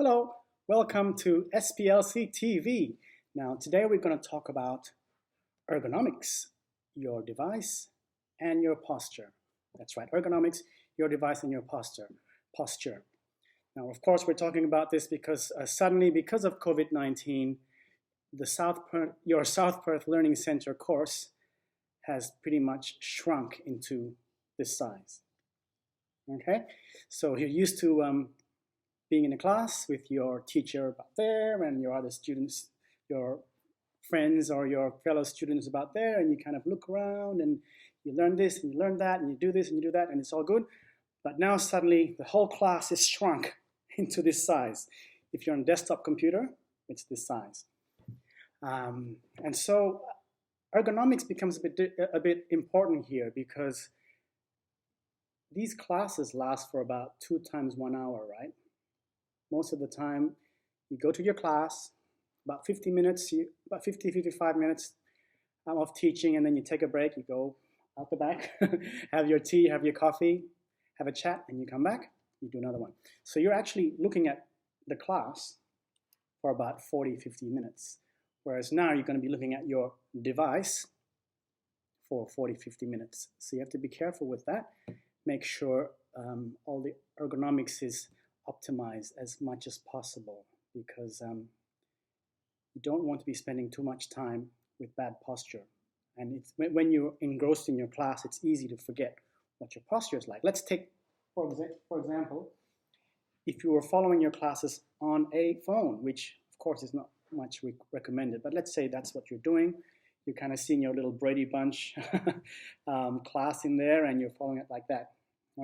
Hello, welcome to SPLC TV. Now, today we're going to talk about ergonomics, your device and your posture. That's right, ergonomics, your device and your posture. Now, of course, we're talking about this because suddenly, because of COVID-19, your South Perth Learning Center course has pretty much shrunk into this size. Okay, so you're used to being in a class with your teacher about there and your other students, your friends or your fellow students about there, and you kind of look around and you learn this and you learn that and you do this and you do that and it's all good. But now suddenly the whole class is shrunk into this size. If you're on a desktop computer, it's this size. And so ergonomics becomes a bit important here because these classes last for about 2 times 1 hour, right? Most of the time, you go to your class, about 50 minutes, about 50, 55 minutes of teaching, and then you take a break, you go out the back, have your tea, have your coffee, have a chat, and you come back, you do another one. So you're actually looking at the class for about 40, 50 minutes, whereas now you're going to be looking at your device for 40, 50 minutes. So you have to be careful with that. Make sure all the ergonomics is optimize as much as possible because you don't want to be spending too much time with bad posture. And it's, when you're engrossed in your class, it's easy to forget what your posture is like. Let's take, for example, if you were following your classes on a phone, which of course is not much recommended, but let's say that's what you're doing. You're kind of seeing your little Brady Bunch class in there and you're following it like that.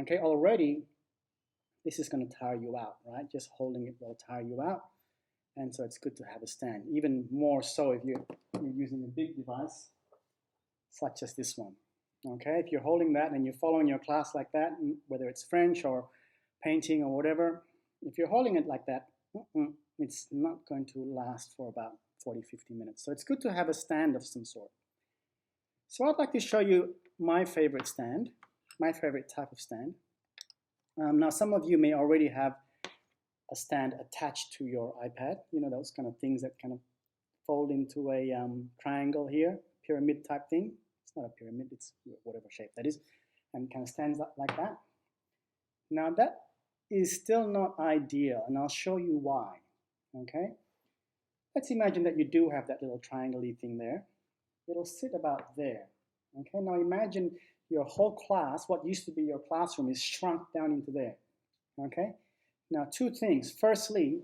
Okay, already this is going to tire you out, right? Just holding it will tire you out. And so it's good to have a stand. Even more so if you're using a big device, such as this one. Okay, if you're holding that and you're following your class like that, whether it's French or painting or whatever, if you're holding it like that, it's not going to last for about 40, 50 minutes. So it's good to have a stand of some sort. So I'd like to show you my favorite stand, my favorite type of stand. Now, some of you may already have a stand attached to your iPad, you know, those kind of things that kind of fold into a triangle here, pyramid type thing. It's not a pyramid, it's whatever shape that is, and kind of stands up like that. Now, that is still not ideal, and I'll show you why, okay? Let's imagine that you do have that little triangle-y thing there. It'll sit about there, okay? Now, imagine your whole class, what used to be your classroom, is shrunk down into there, okay? Now, 2 things. Firstly,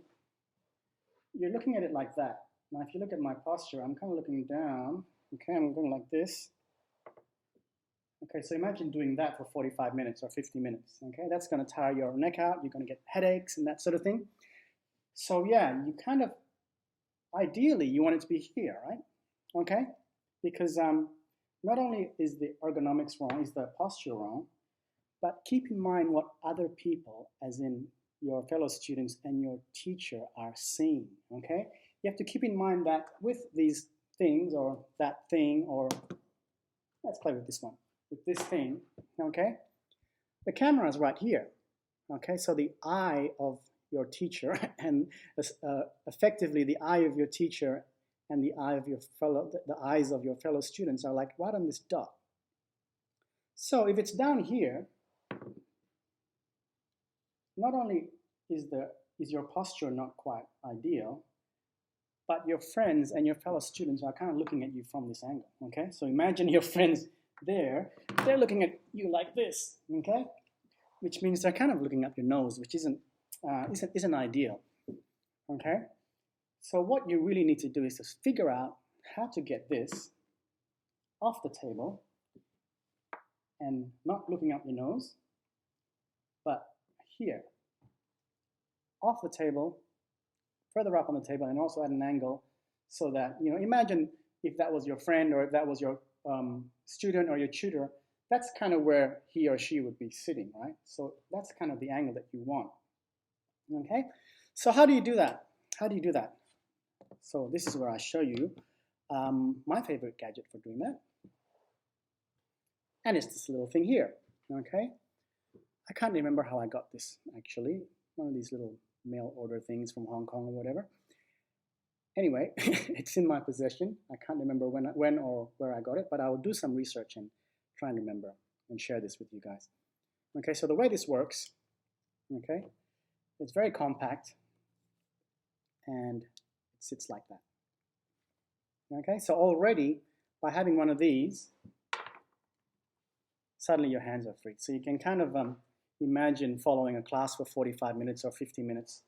you're looking at it like that. Now, if you look at my posture, I'm kind of looking down, okay? I'm going like this. Okay, so imagine doing that for 45 minutes or 50 minutes, okay? That's going to tire your neck out. You're going to get headaches and that sort of thing. So, yeah, you kind of, ideally, you want it to be here, right? Okay? Because not only is the ergonomics wrong, is the posture wrong, but keep in mind what other people, as in your fellow students and your teacher, are seeing, okay? You have to keep in mind that with these things or that thing, or let's play with this one, with this thing, okay? The camera is right here, okay? So the eye of your teacher and effectively the eye of your teacher and the eyes of your fellow students are like right on this dot. So if it's down here, not only is your posture not quite ideal, but your friends and your fellow students are kind of looking at you from this angle, okay? So imagine your friends there, they're looking at you like this, okay? Which means they're kind of looking up your nose, which isn't ideal, okay? So what you really need to do is to figure out how to get this off the table and not looking up your nose, but here, off the table, further up on the table, and also at an angle so that, you know, imagine if that was your friend or if that was your student or your tutor, that's kind of where he or she would be sitting, right? So that's kind of the angle that you want, okay? So how do you do that? How do you do that? So this is where I show you my favorite gadget for doing that. And it's this little thing here, okay? I can't remember how I got this, actually. One of these little mail order things from Hong Kong or whatever. Anyway, it's in my possession. I can't remember when or where I got it, but I will do some research and try and remember and share this with you guys. Okay, so the way this works, okay, it's very compact and it sits like that. Okay, so already by having one of these, suddenly your hands are free. So you can kind of imagine following a class for 45 minutes or 50 minutes,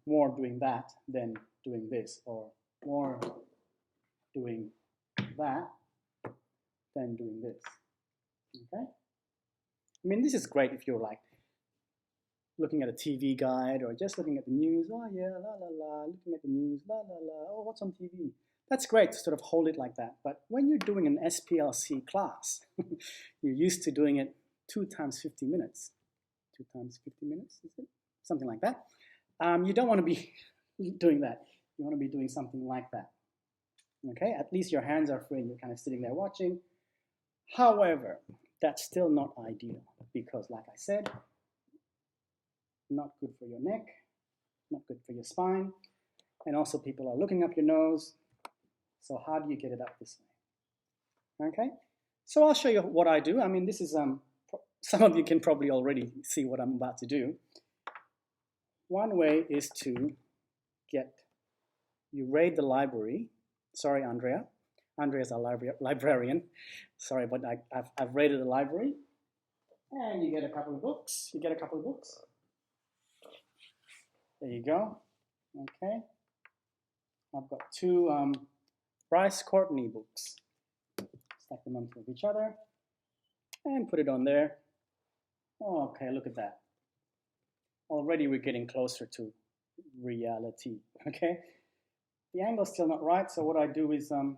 more doing that than doing this, or more doing that than doing this. Okay? I mean, this is great if you're like looking at a TV guide or just looking at the news. Oh yeah, la la la, looking at the news, la la la. Oh, what's on TV? That's great to sort of hold it like that. But when you're doing an SPLC class, you're used to doing it 2 times 50 minutes. 2 times 50 minutes, is it? Something like that. You don't want to be doing that. You want to be doing something like that. Okay, at least your hands are free and you're kind of sitting there watching. However, that's still not ideal because, like I said, not good for your neck, not good for your spine, and also people are looking up your nose. So how do you get it up this way? Okay, so I'll show you what I do. I mean, this is, some of you can probably already see what I'm about to do. One way is to you raid the library. Sorry, Andrea. Andrea's our librarian. Sorry, but I've raided the library. And you get a couple of books. You get a couple of books. There you go. Okay. I've got 2 Bryce Courtney books. Stack them on top of each other and put it on there. Okay, look at that. Already we're getting closer to reality. Okay. The angle's still not right, so what I do is I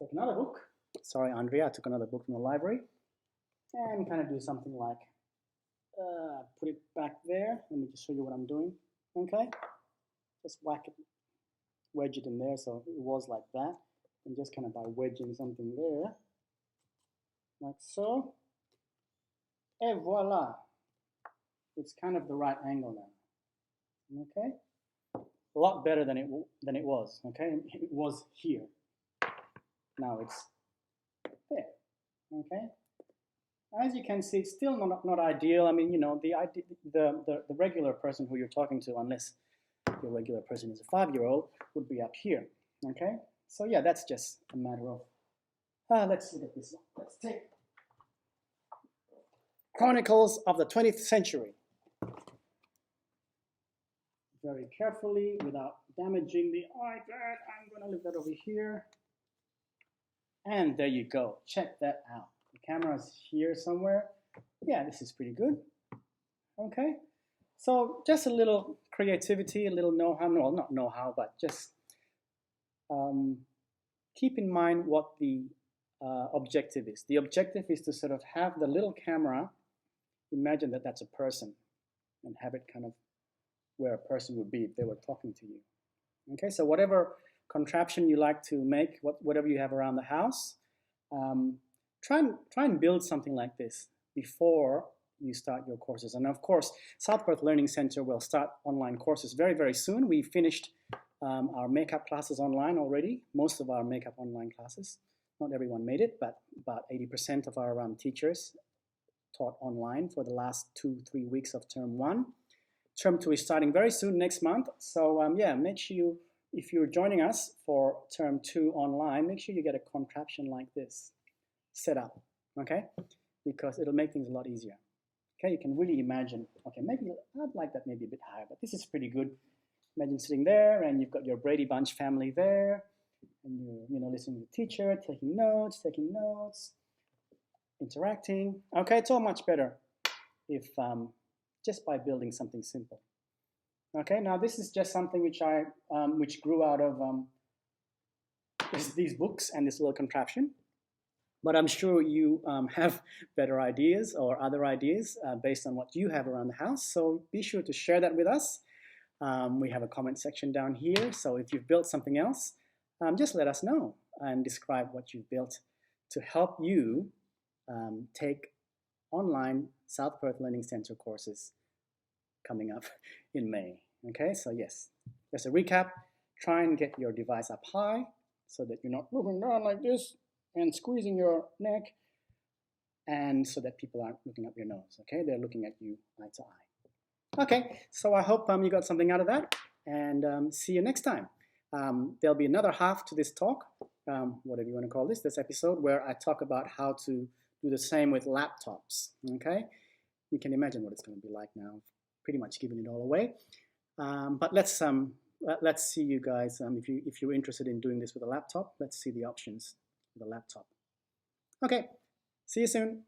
take another book. Sorry, Andrea, I took another book from the library and kind of do something like put it back there. Let me just show you what I'm doing. Okay, just whack it, wedge it in there so it was like that, and just kind of by wedging something there, like so. Et voila! It's kind of the right angle now. Okay. A lot better than it was. Okay, it was here. Now it's there. Okay. As you can see, it's still not ideal. I mean, you know, the regular person who you're talking to, unless your regular person is a 5-year-old, would be up here. Okay. So yeah, that's just a matter of. Let's look at this one. Let's take Chronicles of the 20th Century. Very carefully, without damaging the iPad. I'm going to leave that over here. And there you go. Check that out. The camera's here somewhere. Yeah, this is pretty good. Okay. So just a little creativity, a little know-how. Well, not know-how, but just keep in mind what the objective is. The objective is to sort of have the little camera, imagine that that's a person, and have it kind of where a person would be if they were talking to you. Okay, so whatever contraption you like to make, whatever you have around the house, try and build something like this before you start your courses. And of course, South Perth Learning Center will start online courses very, very soon. We finished our makeup classes online already, most of our makeup online classes. Not everyone made it, but about 80% of our teachers taught online for the last 2-3 weeks of term 1. Term 2 is starting very soon next month. So yeah, make sure if you're joining us for term 2 online, make sure you get a contraption like this set up, okay? Because it'll make things a lot easier. Okay, you can really imagine, okay, maybe I'd like that maybe a bit higher, but this is pretty good. Imagine sitting there and you've got your Brady Bunch family there, and you're listening to the teacher, taking notes, interacting. Okay, it's all much better if just by building something simple. Okay, now this is just something which grew out of these books and this little contraption. But I'm sure you have better ideas or other ideas based on what you have around the house. So be sure to share that with us. We have a comment section down here. So if you've built something else, just let us know and describe what you've built to help you take online South Perth Learning Center courses coming up in May. Okay, so yes, just a recap. Try and get your device up high so that you're not looking down like this and squeezing your neck, and so that people aren't looking up your nose. Okay, they're looking at you eye to eye. Okay, so I hope you got something out of that, and see you next time. There'll be another half to this talk, whatever you want to call this episode, where I talk about how to do the same with laptops. Okay, you can imagine what it's going to be like now. Pretty much giving it all away. But let's see, you guys, if you're interested in doing this with a laptop, let's see the options with a laptop. Okay, see you soon.